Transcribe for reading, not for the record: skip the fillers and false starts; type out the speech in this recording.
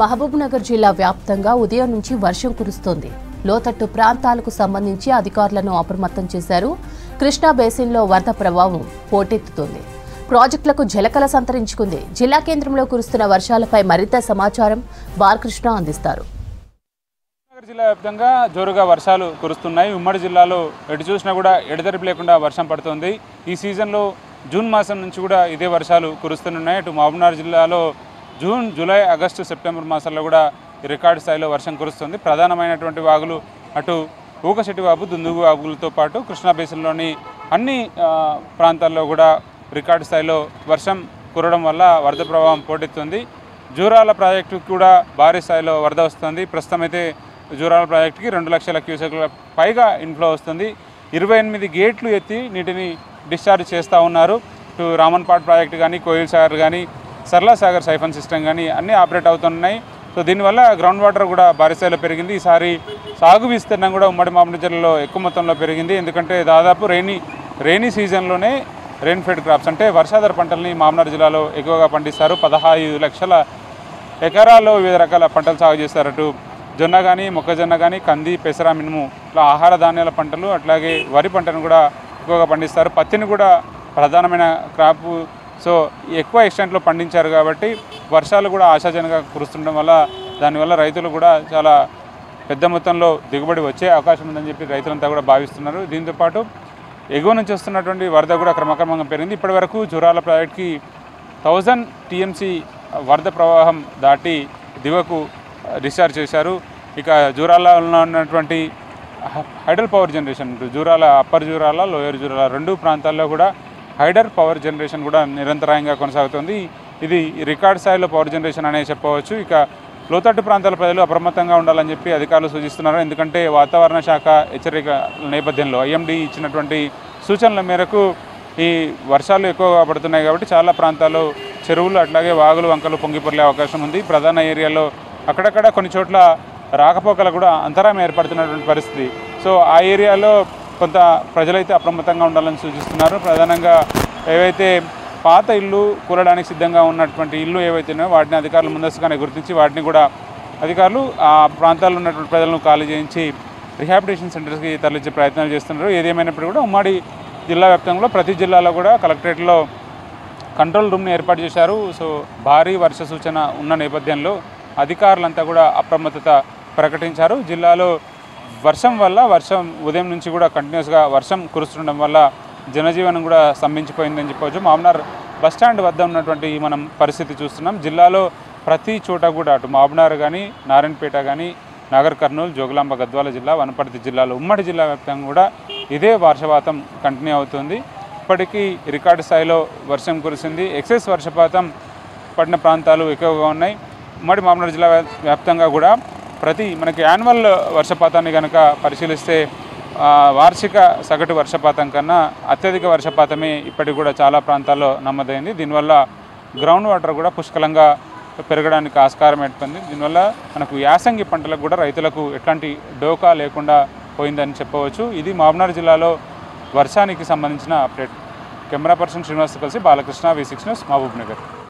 మహబూబ్నగర్ జిల్లా వ్యాప్తంగా ఉదయం నుంచి వర్షం కురుస్తోంది. లోతట్టు ప్రాంతాలకు సంబంధించి అధికారులను అప్రమత్తం చేశారు. కృష్ణా బేసిన్లో వరద ప్రభావం పోటెత్తుతోంది. ప్రాజెక్టులకు జలకళ సంతరించుకుంది. జిల్లా కేంద్రంలో కురుస్తున్న వర్షాలపై మరింత సమాచారం బాలకృష్ణ అందిస్తారు. జిల్లా వ్యాప్తంగా జోరుగా వర్షాలు కురుస్తున్నాయి. ఉమ్మడి జిల్లాలో ఎటు చూసినా కూడా ఎడతెరిపి లేకుండా వర్షం పడుతోంది. ఈ సీజన్లో జూన్ మాసం నుంచి కూడా ఇదే వర్షాలు కురుస్తున్నాయి. అటు మహబూబ్నగర్ జిల్లాలో జూన్, జూలై, ఆగస్టు, సెప్టెంబర్ మాసాల్లో కూడా రికార్డు స్థాయిలో వర్షం కురుస్తుంది. ప్రధానమైనటువంటి వాగులు అటు ఊకశెట్టి వాగు, దుందుగు వాగులతో పాటు కృష్ణా బేసిన్లోని అన్ని ప్రాంతాల్లో కూడా రికార్డు స్థాయిలో వర్షం కురవడం వల్ల వరద ప్రభావం పోటెత్తుంది. జూరాల ప్రాజెక్టుకు కూడా భారీ స్థాయిలో వరద వస్తుంది. ప్రస్తుతం అయితే జూరాల ప్రాజెక్టుకి 2 లక్షల క్యూసెక్ల పైగా ఇన్ఫ్లో వస్తుంది. 28 గేట్లు ఎత్తి నీటిని డిశ్చార్జ్ చేస్తూ ఉన్నారు. ఇటు రామన్పాడ్ ప్రాజెక్టు కానీ, కోయిల్ సాగర్ కానీ, సర్లా సాగర్ సైఫన్ సిస్టమ్ కానీ అన్నీ ఆపరేట్ అవుతున్నాయి. సో దీనివల్ల గ్రౌండ్ వాటర్ కూడా భారీ స్థాయిలో పెరిగింది. ఈసారి సాగు విస్తీర్ణం కూడా ఉమ్మడి మహబూబ్నగర్ జిల్లాలో ఎక్కువ మొత్తంలో పెరిగింది. ఎందుకంటే దాదాపు రెయినీ సీజన్లోనే రెయిన్ ఫెడ్ క్రాప్స్ అంటే వర్షాధార పంటల్ని మహబూబ్నగర్ జిల్లాలో ఎక్కువగా పండిస్తారు. 15 లక్షల ఎకరాల్లో వివిధ రకాల పంటలు సాగు చేస్తారు. అటు జొన్న కానీ, మొక్కజొన్న కానీ, కంది, పెసర, మినుము ఇట్లా ఆహార ధాన్యాల పంటలు, అట్లాగే వరి పంటను కూడా ఎక్కువగా పండిస్తారు. పత్తిని కూడా ప్రధానమైన క్రాపు. సో ఎక్కువ ఎక్స్టెంట్లో పండించారు కాబట్టి వర్షాలు కూడా ఆశాజనకంగా కురుస్తుండడం వల్ల దానివల్ల రైతులు కూడా చాలా పెద్ద మొత్తంలో దిగుబడి వచ్చే అవకాశం ఉందని చెప్పి రైతులంతా కూడా భావిస్తున్నారు. దీంతోపాటు ఎగువ నుంచి వస్తున్నటువంటి వరద కూడా క్రమక్రమంగా పెరిగింది. ఇప్పటి వరకు జూరాల ప్రాజెక్టుకి 1000 TMC వరద ప్రవాహం దాటి దిగువకు డిశ్చార్జ్ చేశారు. ఇక జూరాలలో ఉన్నటువంటి hydel power generation, Jurala upper Jurala, lower Jurala 2 ప్రాంతాల్లో కూడా హైడర్ పవర్ జనరేషన్ కూడా నిరంతరాయంగా కొనసాగుతుంది. ఇది రికార్డ్ స్థాయిలో పవర్ జనరేషన్ అనే చెప్పవచ్చు. ఇక లోతట్టు ప్రాంతాల ప్రజలు అప్రమత్తంగా ఉండాలని చెప్పి అధికారులు సూచిస్తున్నారు. ఎందుకంటే వాతావరణ శాఖ హెచ్చరిక నేపథ్యంలో IMD ఇచ్చినటువంటి సూచనల మేరకు ఈ వర్షాలు ఎక్కువగా పడుతున్నాయి కాబట్టి చాలా ప్రాంతాల్లో చెరువులు అట్లాగే వాగులు, వంకలు పొంగిపొర్లే అవకాశం ఉంది. ప్రధాన ఏరియాలో అక్కడక్కడ కొన్ని చోట్ల రాకపోకలు కూడా అంతరాయం ఏర్పడుతున్నటువంటి పరిస్థితి. సో ఆ ఏరియాలో కొంత ప్రజలైతే అప్రమత్తంగా ఉండాలని సూచిస్తున్నారు. ప్రధానంగా ఏవైతే పాత ఇల్లు కూలడానికి సిద్ధంగా ఉన్నటువంటి ఇల్లు ఏవైతే ఉన్నాయో వాటిని అధికారులు ముందస్తుగానే గుర్తించి వాటిని కూడా అధికారులు ఆ ప్రాంతాల్లో ఉన్నటువంటి ప్రజలను ఖాళీ చేయించి రిహాబిలిటేషన్ సెంటర్స్కి తరలించే ప్రయత్నాలు చేస్తున్నారు. ఏదేమైనప్పుడు కూడా ఉమ్మడి జిల్లా వ్యాప్తంగా ప్రతి జిల్లాలో కూడా కలెక్టరేట్లో కంట్రోల్ రూమ్ని ఏర్పాటు చేశారు. సో భారీ వర్ష సూచన ఉన్న నేపథ్యంలో అధికారులంతా కూడా అప్రమత్తత ప్రకటించారు. జిల్లాలో వర్షం ఉదయం నుంచి కూడా కంటిన్యూస్గా వర్షం కురుస్తుండడం వల్ల జనజీవనం కూడా స్తంభించిపోయిందని చెప్పవచ్చు. మహబూబ్నగర్ బస్టాండ్ వద్ద ఉన్నటువంటి మనం పరిస్థితి చూస్తున్నాం. జిల్లాలో ప్రతి చోట కూడా అటు మహబూబ్నగర్ కానీ, నారాయణపేట కానీ, నాగర్ కర్నూలు, జోగులాంబ, గద్వాల జిల్లా, వనపర్తి జిల్లాలో ఉమ్మడి జిల్లా వ్యాప్తంగా కూడా ఇదే వర్షపాతం కంటిన్యూ అవుతుంది. ఇప్పటికీ రికార్డు స్థాయిలో వర్షం కురిసింది. ఎక్సెస్ వర్షపాతం పడిన ప్రాంతాలు ఎక్కువగా ఉన్నాయి. ఉమ్మడి మహబూబ్నగర్ జిల్లా వ్యాప్తంగా కూడా మనకి యాన్యువల్ వర్షపాతాన్ని కనుక పరిశీలిస్తే వార్షిక సగటు వర్షపాతం కన్నా అత్యధిక వర్షపాతమే ఇప్పటికి కూడా చాలా ప్రాంతాల్లో నమోదైంది. దీనివల్ల గ్రౌండ్ వాటర్ కూడా పుష్కలంగా పెరగడానికి ఆస్కారం ఏర్పడింది. దీనివల్ల మనకు యాసంగి పంటలకు కూడా రైతులకు ఎట్లాంటి డోకా లేకుండా పోయిందని చెప్పవచ్చు. ఇది మహబూబ్నగర్ జిల్లాలో వర్షానికి సంబంధించిన అప్డేట్. కెమెరా పర్సన్ శ్రీనివాస్ కలిసి బాలకృష్ణ, V6 న్యూస్, మహబూబ్నగర్.